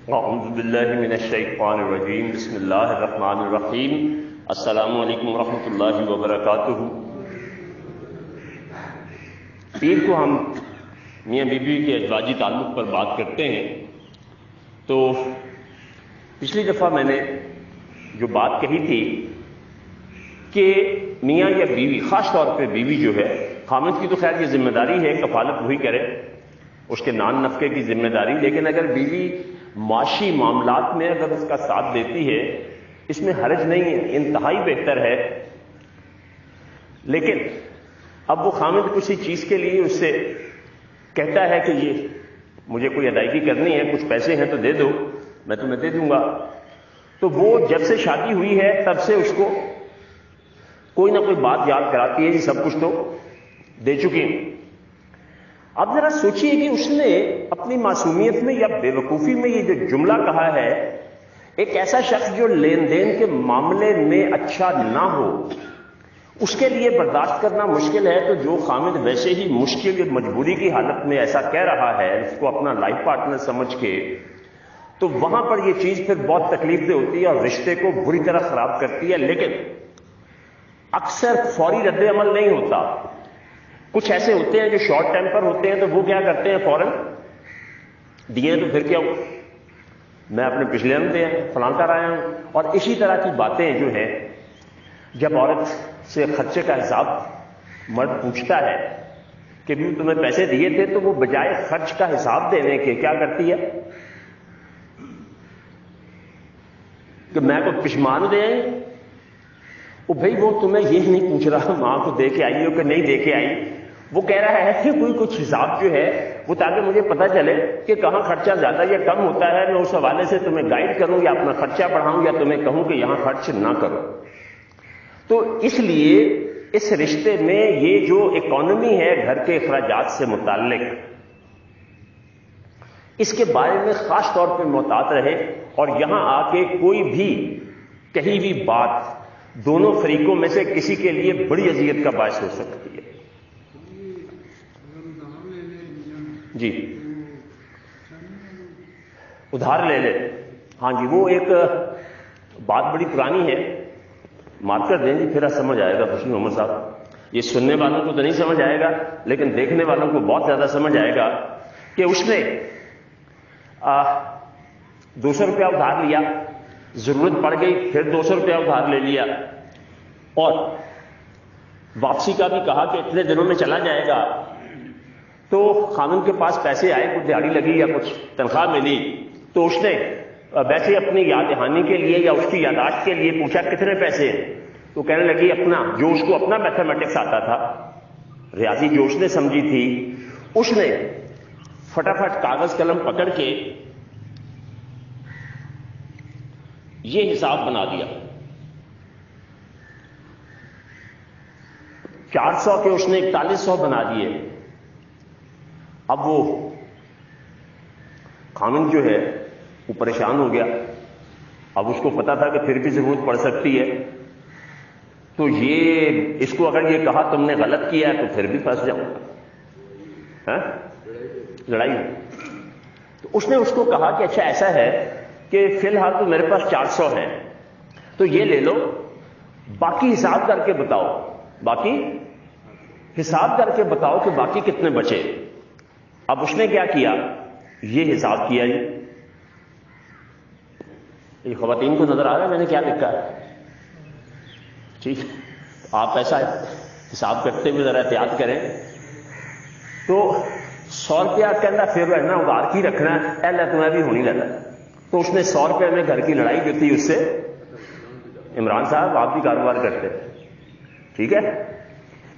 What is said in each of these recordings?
اعوذ باللہ من الشیطان الرجیم بسم اللہ الرحمن الرحیم السلام علیکم ورحمۃ اللہ وبرکاتہ۔ پیر کو ہم میاں بیوی کے ازواجی تعلق پر بات کرتے ہیں تو پچھلی دفعہ میں نے جو بات کہی تھی کہ میاں یا بیوی، خاص طور پہ بیوی جو ہے، خامد کی تو خیر یہ ذمہ داری ہے، کفالت وہی کرے، اس کے نان نفقے کی ذمہ داری، لیکن اگر بیوی معاشی معاملات میں اگر اس کا ساتھ دیتی ہے اس میں حرج نہیں ہے، انتہائی بہتر ہے۔ لیکن اب وہ خامد کسی چیز کے لیے اس سے کہتا ہے کہ یہ مجھے کوئی ادائیگی کرنی ہے، کچھ پیسے ہیں تو دے دو، میں تمہیں دے دوں گا، تو وہ جب سے شادی ہوئی ہے تب سے اس کو کوئی نہ کوئی بات یاد کراتی ہے، یہ سب کچھ تو دے چکی ہیں۔ اب ذرا سوچئے کہ اس نے اپنی معصومیت میں یا بے وقوفی میں یہ جو جملہ کہا ہے، ایک ایسا شخص جو لین دین کے معاملے میں اچھا نہ ہو اس کے لیے برداشت کرنا مشکل ہے، تو جو خامد ویسے ہی مشکل مجبوری کی حالت میں ایسا کہہ رہا ہے اس کو اپنا لائف پارٹنر سمجھ کے، تو وہاں پر یہ چیز پھر بہت تکلیف دہ ہوتی ہے اور رشتے کو بری طرح خراب کرتی ہے۔ لیکن اکثر فوری رد عمل نہیں ہوتا، کچھ ایسے ہوتے ہیں جو شارٹ ٹیمپر ہوتے ہیں، تو وہ کیا کرتے ہیں، فوراً دیے تو پھر کیا ہو، میں اپنے پچھلے ہفتے فلاں کر آیا ہوں۔ اور اسی طرح کی باتیں جو ہیں، جب عورت سے خرچے کا حساب مرد پوچھتا ہے کہ بھی تمہیں پیسے دیے تھے، تو وہ بجائے خرچ کا حساب دینے کے کیا کرتی ہے کہ میں کو پشمان دے آئی، وہ بھائی وہ تمہیں یہ نہیں پوچھ رہا ماں کو دے کے آئی ہو کہ نہیں دے کے آئی، وہ کہہ رہا ہے کہ کوئی کچھ حساب جو ہے وہ تاکہ مجھے پتہ چلے کہ کہاں خرچہ زیادہ یا کم ہوتا ہے، میں اس حوالے سے تمہیں گائیڈ کروں یا اپنا خرچہ بڑھاؤں یا تمہیں کہوں کہ یہاں خرچ نہ کرو۔ تو اس لیے اس رشتے میں یہ جو اکانومی ہے گھر کے اخراجات سے متعلق، اس کے بارے میں خاص طور پہ محتاط رہے، اور یہاں آ کے کوئی بھی کہیں بھی بات دونوں فریقوں میں سے کسی کے لیے بڑی اذیت کا باعث ہو سکتی ہے۔ جی ادھار لے لے، ہاں جی، وہ ایک بات بڑی پرانی ہے، مار کر دیں جی پھر سمجھ آئے گا خوشی محمد صاحب، یہ سننے والوں کو تو نہیں سمجھ آئے گا لیکن دیکھنے والوں کو بہت زیادہ سمجھ آئے گا کہ اس نے 200 روپیہ ادھار لیا، ضرورت پڑ گئی پھر 200 روپیہ ادھار لے لیا، اور واپسی کا بھی کہا کہ اتنے دنوں میں چلا جائے گا، تو خامن کے پاس پیسے آئے، کچھ دیہڑی لگی یا کچھ تنخواہ ملی، تو اس نے ویسے اپنی یاد دہانی کے لیے یا اس کی یاداشت کے لیے پوچھا کتنے پیسے ہیں، تو کہنے لگی اپنا، جو اس کو اپنا میتھمیٹکس آتا تھا، ریاضی جو اس نے سمجھی تھی، اس نے فٹافٹ کاغذ قلم پکڑ کے یہ حساب بنا دیا، 400 کے اس نے 4100 بنا دیے۔ اب وہ خامن جو ہے وہ پریشان ہو گیا، اب اس کو پتا تھا کہ پھر بھی ضرورت پڑ سکتی ہے، تو یہ اس کو اگر یہ کہا تم نے غلط کیا ہے تو پھر بھی پھنس جاؤں گا، لڑائی ہو۔ تو اس نے اس کو کہا کہ اچھا ایسا ہے کہ فی الحال تو میرے پاس 400 ہے، تو یہ لے لو، باقی حساب کر کے بتاؤ، باقی حساب کر کے بتاؤ کہ باقی کتنے بچے۔ اب اس نے کیا کیا، یہ حساب کیا جی، یہ خواتین کو نظر آ رہا ہے میں نے کیا لکھا ہے، ٹھیک، آپ ایسا حساب کرتے ہوئے ذرا احتیاط کریں۔ تو 100 روپیہ کہنا پھر رہنا ادھار کی رکھنا ہے، اللہ تمہیں بھی ہونی لگا، تو اس نے 100 روپے میں گھر کی لڑائی جو تھی اس سے، عمران صاحب آپ بھی کاروبار کرتے ٹھیک ہے،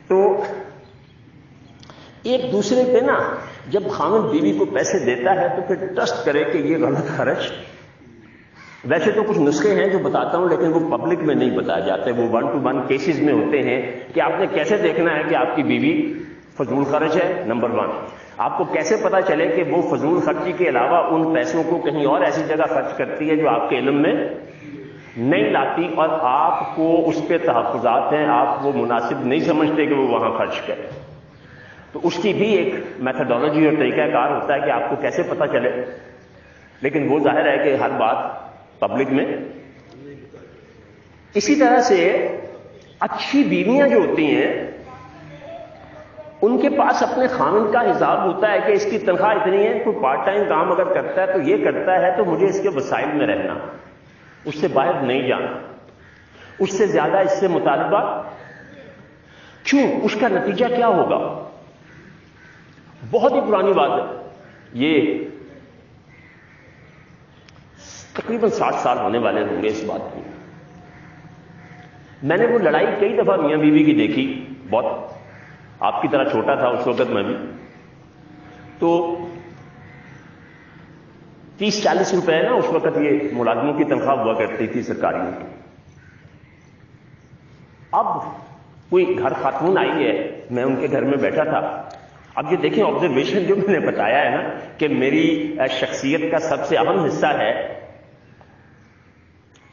تو ایک دوسرے پہ نا جب خامن بیوی کو پیسے دیتا ہے تو پھر ٹرسٹ کرے کہ یہ غلط خرچ، ویسے تو کچھ نسخے ہیں جو بتاتا ہوں لیکن وہ پبلک میں نہیں بتائے جاتے، وہ 1 to 1 کیسز میں ہوتے ہیں کہ آپ نے کیسے دیکھنا ہے کہ آپ کی بیوی فضول خرچ ہے۔ نمبر 1، آپ کو کیسے پتا چلے کہ وہ فضول خرچی کے علاوہ ان پیسوں کو کہیں اور ایسی جگہ خرچ کرتی ہے جو آپ کے علم میں نہیں لاتی، اور آپ کو اس پہ تحفظات ہیں، آپ وہ مناسب نہیں سمجھتے کہ وہ وہاں خرچ کرے، تو اس کی بھی ایک میتھڈالوجی اور طریقہ کار ہوتا ہے کہ آپ کو کیسے پتا چلے۔ لیکن وہ ظاہر ہے کہ ہر بات پبلک میں. اسی طرح سے اچھی بیویاں جو ہوتی ہیں ان کے پاس اپنے خاوند کا حساب ہوتا ہے کہ اس کی تنخواہ اتنی ہے، کوئی پارٹ ٹائم کام اگر کرتا ہے تو یہ کرتا ہے تو مجھے اس کے وسائل میں رہنا، اس سے باہر نہیں جانا، اس سے زیادہ اس سے مطالبہ کیوں؟ اس کا نتیجہ کیا ہوگا؟ بہت ہی پرانی بات ہے، یہ تقریباً 60 سال ہونے والے ہوں گے اس بات کو. میں نے وہ لڑائی کئی دفعہ میاں بیوی کی دیکھی، بہت آپ کی طرح چھوٹا تھا اس وقت میں بھی. تو 30-40 روپے نا اس وقت یہ ملازموں کی تنخواہ ہوا کرتی تھی سرکاری کی. اب کوئی گھر خاتون آئی ہے، میں ان کے گھر میں بیٹھا تھا. اب یہ دیکھیں آبزرویشن جو میں نے بتایا ہے نا کہ میری شخصیت کا سب سے اہم حصہ ہے،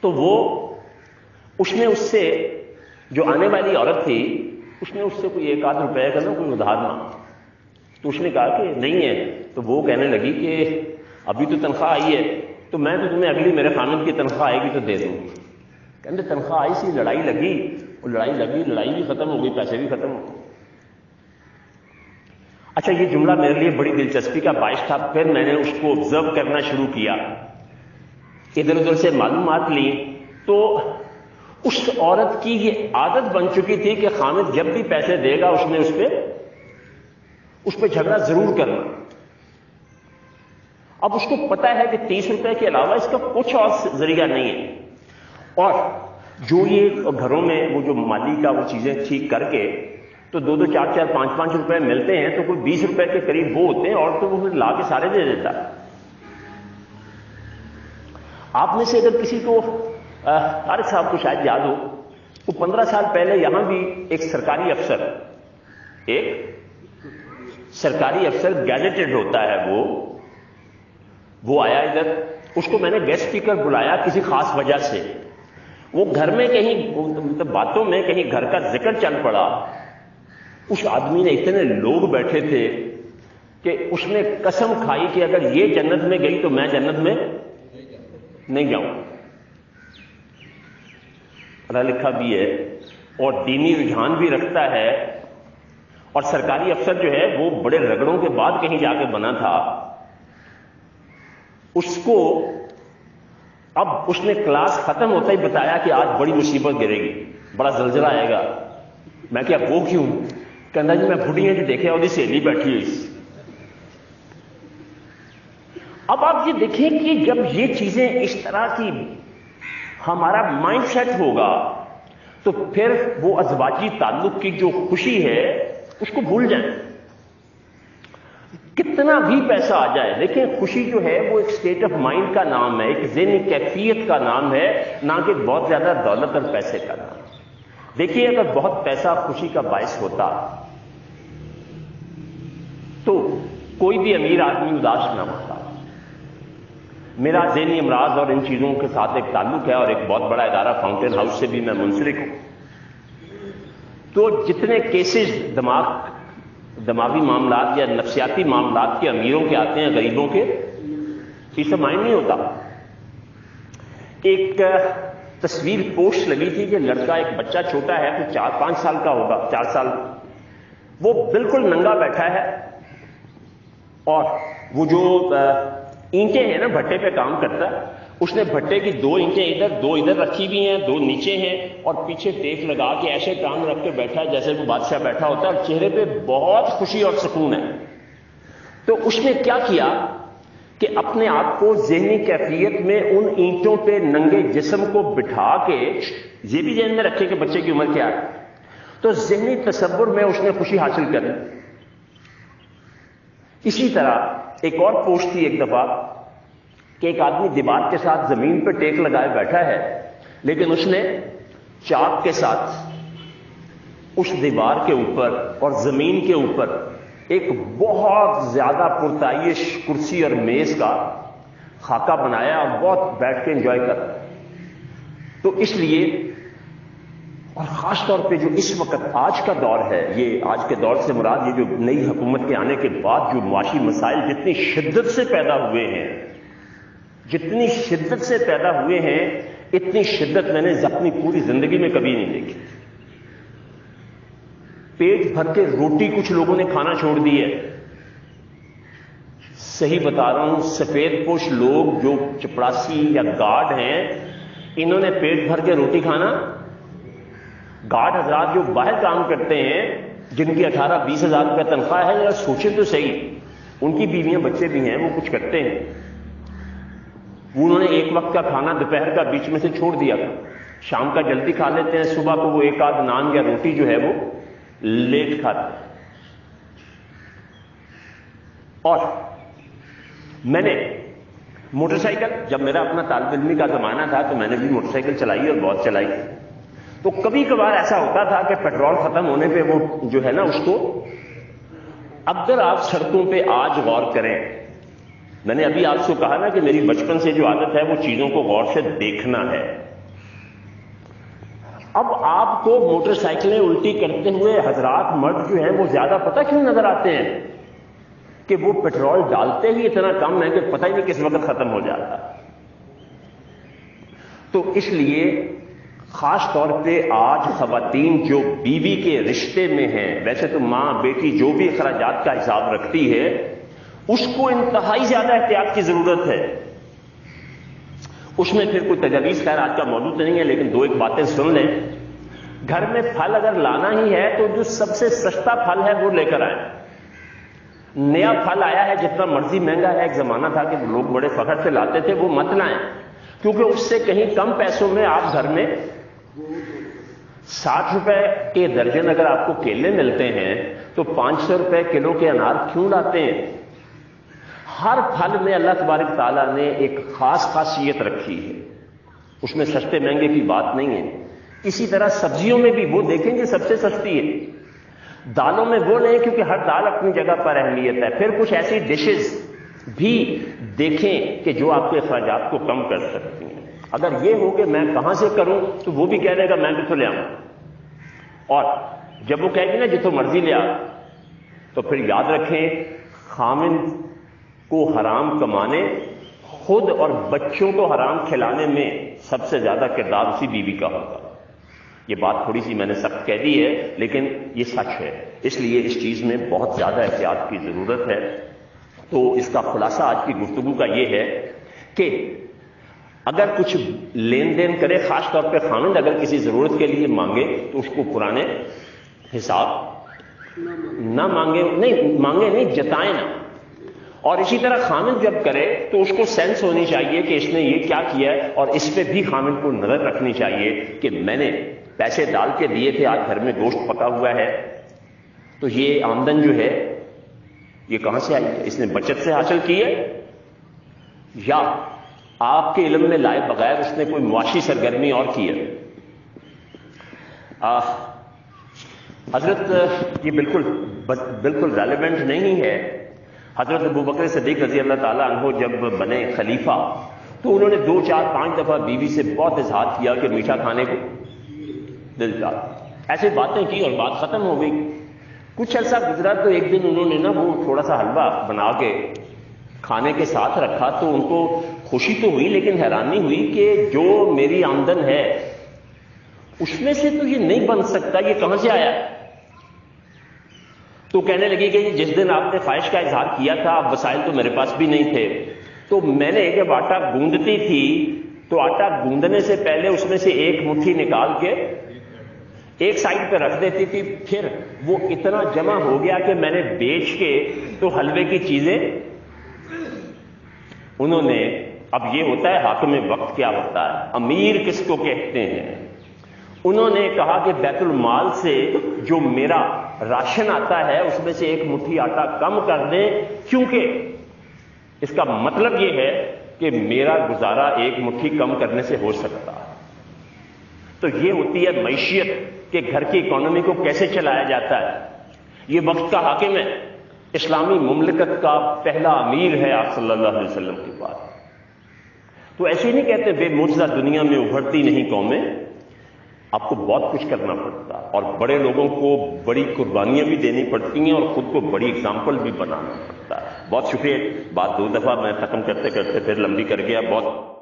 تو وہ اس نے اس سے جو آنے والی عورت تھی اس نے اس سے کوئی 1-8 روپے کا نا کوئی ادھار مانگا. تو اس نے کہا کہ نہیں ہے. تو وہ کہنے لگی کہ ابھی تو تنخواہ آئی ہے تو میں تو تمہیں اگلی میرے خاوند کی تنخواہ آئے گی تو دے دوں گی. کہنے تنخواہ آئی سی، لڑائی لگی، اور لڑائی لگی، لڑائی بھی ختم ہو گئی، پیسے بھی ختم ہو گئے. اچھا یہ جملہ میرے لیے بڑی دلچسپی کا باعث تھا. پھر میں نے اس کو آبزرو کرنا شروع کیا، ادھر ادھر سے معلومات لی، تو اس عورت کی یہ عادت بن چکی تھی کہ خاوند جب بھی پیسے دے گا اس پہ جھگڑا ضرور کرنا. اب اس کو پتا ہے کہ 30 روپے کے علاوہ اس کا کچھ اور ذریعہ نہیں ہے. اور جو یہ گھروں میں وہ جو مالی کا وہ چیزیں ٹھیک کر کے تو 2-2, 4-4, 5-5 روپے ملتے ہیں، تو کوئی 20 روپے کے قریب وہ ہوتے ہیں، اور تو وہ پھر لا کے سارے دے دیتا. آپ میں سے اگر کسی کو طارق صاحب کو شاید یاد ہو، وہ 15 سال پہلے یہاں بھی ایک سرکاری افسر گیزیٹڈ ہوتا ہے، وہ آیا ادھر. اس کو میں نے گیسٹ اسپیکر بلایا کسی خاص وجہ سے. وہ گھر میں کہیں باتوں میں کہیں گھر کا ذکر چل پڑا. اس آدمی نے اتنے لوگ بیٹھے تھے کہ اس نے قسم کھائی کہ اگر یہ جنت میں گئی تو میں جنت میں نہیں جاؤں. پڑھا لکھا بھی ہے اور دینی رجحان بھی رکھتا ہے، اور سرکاری افسر جو ہے وہ بڑے رگڑوں کے بعد کہیں جا کے بنا تھا. اس کو اب اس نے کلاس ختم ہوتا ہی بتایا کہ آج بڑی مصیبت گرے گی، بڑا زلزلہ آئے گا. میں کیا وہ کیوں؟ کہنا جی میں بڑھیاں جو دیکھے اور سہیلی بیٹھی ہوئی. اب آپ یہ دیکھیں کہ جب یہ چیزیں اس طرح کی ہمارا مائنڈ سیٹ ہوگا تو پھر وہ ازواجی تعلق کی جو خوشی ہے اس کو بھول جائیں. کتنا بھی پیسہ آ جائے، دیکھیں خوشی جو ہے وہ ایک سٹیٹ آف مائنڈ کا نام ہے، ایک ذہنی کیفیت کا نام ہے، نہ کہ بہت زیادہ دولت اور پیسے کا نام. دیکھیے اگر بہت پیسہ خوشی کا باعث ہوتا تو کوئی بھی امیر آدمی اداس نہ ہوتا. میرا ذہنی امراض اور ان چیزوں کے ساتھ ایک تعلق ہے، اور ایک بہت بڑا ادارہ فاؤنٹین ہاؤس سے بھی میں منسلک ہوں. تو جتنے کیسز دماغی معاملات یا نفسیاتی معاملات کے امیروں کے آتے ہیں، غریبوں کے اس سے مائنڈ نہیں ہوتا. ایک تصویر پوسٹ لگی تھی کہ لڑکا، ایک بچہ چھوٹا ہے، تو 4-5 سال کا ہوگا، 4 سال، وہ بالکل ننگا بیٹھا ہے، اور وہ جو اینٹیں ہیں نا بھٹے پہ کام کرتا ہے، اس نے بھٹے کی 2 اینٹیں ادھر 2 ادھر رکھی ہوئی ہیں، 2 نیچے ہیں، اور پیچھے ٹیپ لگا کے ایسے کام رکھ کے بیٹھا ہے جیسے وہ بادشاہ بیٹھا ہوتا ہے، اور چہرے پہ بہت خوشی اور سکون ہے. تو اس نے کیا کیا کہ اپنے آپ کو ذہنی کیفیت میں ان اینٹوں پہ ننگے جسم کو بٹھا کے، یہ بھی ذہن میں رکھے کہ بچے کی عمر کیا ہے، تو ذہنی تصور میں اس نے خوشی حاصل کر لی. اسی طرح ایک اور پوسٹ تھی ایک دفعہ کہ ایک آدمی دیوار کے ساتھ زمین پہ ٹیک لگائے بیٹھا ہے، لیکن اس نے چاک کے ساتھ اس دیوار کے اوپر اور زمین کے اوپر ایک بہت زیادہ پرتعیش کرسی اور میز کا خاکہ بنایا، اور بہت بیٹھ کے انجوائے کر. تو اس لیے، اور خاص طور پہ جو اس وقت آج کا دور ہے، یہ آج کے دور سے مراد یہ جو نئی حکومت کے آنے کے بعد جو معاشی مسائل جتنی شدت سے پیدا ہوئے ہیں، جتنی شدت سے پیدا ہوئے ہیں اتنی شدت میں نے اپنی پوری زندگی میں کبھی نہیں دیکھی. پیٹ بھر کے روٹی کچھ لوگوں نے کھانا چھوڑ دی ہے. صحیح بتا رہا ہوں، سفید پوش لوگ جو چپڑاسی یا گارڈ ہیں انہوں نے پیٹ بھر کے روٹی کھانا. گارڈ حضرات جو باہر کام کرتے ہیں جن کی 18-20 ہزار روپے تنخواہ ہے، یا سوچیں تو صحیح، ان کی بیویاں بچے بھی ہیں، وہ کچھ کرتے ہیں. انہوں نے ایک وقت کا کھانا دوپہر کا بیچ میں سے چھوڑ دیا تھا. شام کا جلدی کھا لیتے ہیں، صبح کو وہ ایک آدھ نان یا روٹی جو ہے وہ لیٹ کھاتے ہیں. اور میں نے موٹر سائیکل، جب میرا اپنا طالب علمی کا زمانہ تھا تو میں نے بھی موٹر سائیکل چلائی اور بہت چلائی. تو کبھی کبھار ایسا ہوتا تھا کہ پیٹرول ختم ہونے پہ وہ جو ہے نا اس کو، اگر آپ سڑکوں پہ آج غور کریں، میں نے ابھی آپ سے کہا نا کہ میری بچپن سے جو عادت ہے وہ چیزوں کو غور سے دیکھنا ہے. اب آپ کو موٹر سائیکلیں الٹی کرتے ہوئے حضرات مرد جو ہیں وہ زیادہ پتہ کیوں نظر آتے ہیں؟ کہ وہ پیٹرول ڈالتے ہی اتنا کم ہے کہ پتہ ہی نہیں کس وقت ختم ہو جاتا. تو اس لیے خاص طور پہ آج خواتین جو بیوی کے رشتے میں ہیں، ویسے تو ماں بیٹی جو بھی اخراجات کا حساب رکھتی ہے اس کو انتہائی زیادہ احتیاط کی ضرورت ہے. اس میں پھر کوئی تجاویز، خیر آج کا موضوع تو نہیں ہے لیکن دو ایک باتیں سن لیں. گھر میں پھل اگر لانا ہی ہے تو جو سب سے سستا پھل ہے وہ لے کر آئیں. نیا پھل آیا ہے جتنا مرضی مہنگا ہے، ایک زمانہ تھا کہ لوگ بڑے فخر سے لاتے تھے، وہ مت لائیں، کیونکہ اس سے کہیں کم پیسوں میں آپ گھر میں 60 روپے کے درجن اگر آپ کو کیلے ملتے ہیں تو 500 روپے کلو کے انار کیوں لاتے ہیں؟ ہر پھل میں اللہ تبارک تعالیٰ نے ایک خاص خاصیت رکھی ہے، اس میں سستے مہنگے کی بات نہیں ہے. اسی طرح سبزیوں میں بھی وہ دیکھیں کہ سب سے سستی ہے. دالوں میں وہ نہیں، کیونکہ ہر دال اپنی جگہ پر اہمیت ہے. پھر کچھ ایسی ڈشز بھی دیکھیں کہ جو آپ کے اخراجات کو کم کر سکتی ہیں. اگر یہ ہو کہ میں کہاں سے کروں تو وہ بھی کہہ دے گا میں بھی تو لے آؤں. اور جب وہ کہے گی نا جتوں مرضی لے آ، تو پھر یاد رکھیں خامند کو حرام کمانے، خود اور بچوں کو حرام کھلانے میں سب سے زیادہ کردار اسی بیوی کا ہوگا. یہ بات تھوڑی سی میں نے سخت کہہ دی ہے لیکن یہ سچ ہے، اس لیے اس چیز میں بہت زیادہ احتیاط کی ضرورت ہے. تو اس کا خلاصہ آج کی گفتگو کا یہ ہے کہ اگر کچھ لین دین کرے، خاص طور پہ خامند اگر کسی ضرورت کے لیے مانگے تو اس کو پرانے حساب نہ مانگے، نہیں جتائیں نہ. اور اسی طرح خامند جب کرے تو اس کو سینس ہونی چاہیے کہ اس نے یہ کیا کیا ہے، اور اس پہ بھی خامند کو نظر رکھنی چاہیے کہ میں نے پیسے ڈال کے دیے تھے، آج گھر میں گوشت پکا ہوا ہے، تو یہ آمدن جو ہے یہ کہاں سے آئی ہے؟ اس نے بچت سے حاصل کی ہے یا آپ کے علم میں لائے بغیر اس نے کوئی معاشی سرگرمی اور کی ہے؟ حضرت یہ بالکل ریلیونٹ نہیں ہے. حضرت ابوبکر صدیق رضی اللہ تعالیٰ عنہ جب بنے خلیفہ تو انہوں نے 2 4 5 دفعہ بیوی سے بہت اظہار کیا کہ میٹھا کھانے کو دل چاہتا. ایسے باتیں کی اور بات ختم ہو گئی. کچھ عرصہ گزرا تو ایک دن انہوں نے نا وہ تھوڑا سا حلوہ بنا کے کھانے کے ساتھ رکھا تو ان کو خوشی تو ہوئی لیکن حیرانی ہوئی کہ جو میری آمدن ہے اس میں سے تو یہ نہیں بن سکتا، یہ کہاں سے آیا؟ تو کہنے لگی کہ جس دن آپ نے خواہش کا اظہار کیا تھا اب وسائل تو میرے پاس بھی نہیں تھے، تو میں نے جب آٹا گوندتی تھی تو آٹا گوندنے سے پہلے اس میں سے ایک مٹھی نکال کے ایک سائڈ پہ رکھ دیتی تھی، پھر وہ اتنا جمع ہو گیا کہ میں نے بیچ کے تو حلوے کی چیزیں انہوں نے، اب یہ ہوتا ہے حاکم وقت کیا ہوتا ہے، امیر کس کو کہتے ہیں، انہوں نے کہا کہ بیت المال سے جو میرا راشن آتا ہے اس میں سے ایک مٹھی آٹا کم کر دیں، کیونکہ اس کا مطلب یہ ہے کہ میرا گزارا ایک مٹھی کم کرنے سے ہو سکتا ہے. تو یہ ہوتی ہے معیشت کہ گھر کی اکانومی کو کیسے چلایا جاتا ہے. یہ وقت کا حاکم ہے، اسلامی مملکت کا پہلا امیر ہے آپ صلی اللہ علیہ وسلم کے بعد. تو ایسے نہیں کہتے بے معجزہ دنیا میں ابھرتی نہیں قومیں، آپ کو بہت کچھ کرنا پڑتا ہے اور بڑے لوگوں کو بڑی قربانیاں بھی دینی پڑتی ہیں اور خود کو بڑی اگزامپل بھی بنانا پڑتا ہے. بہت شکریہ. بات 2 دفعہ میں ختم کرتے کرتے پھر لمبی کر گیا. بہت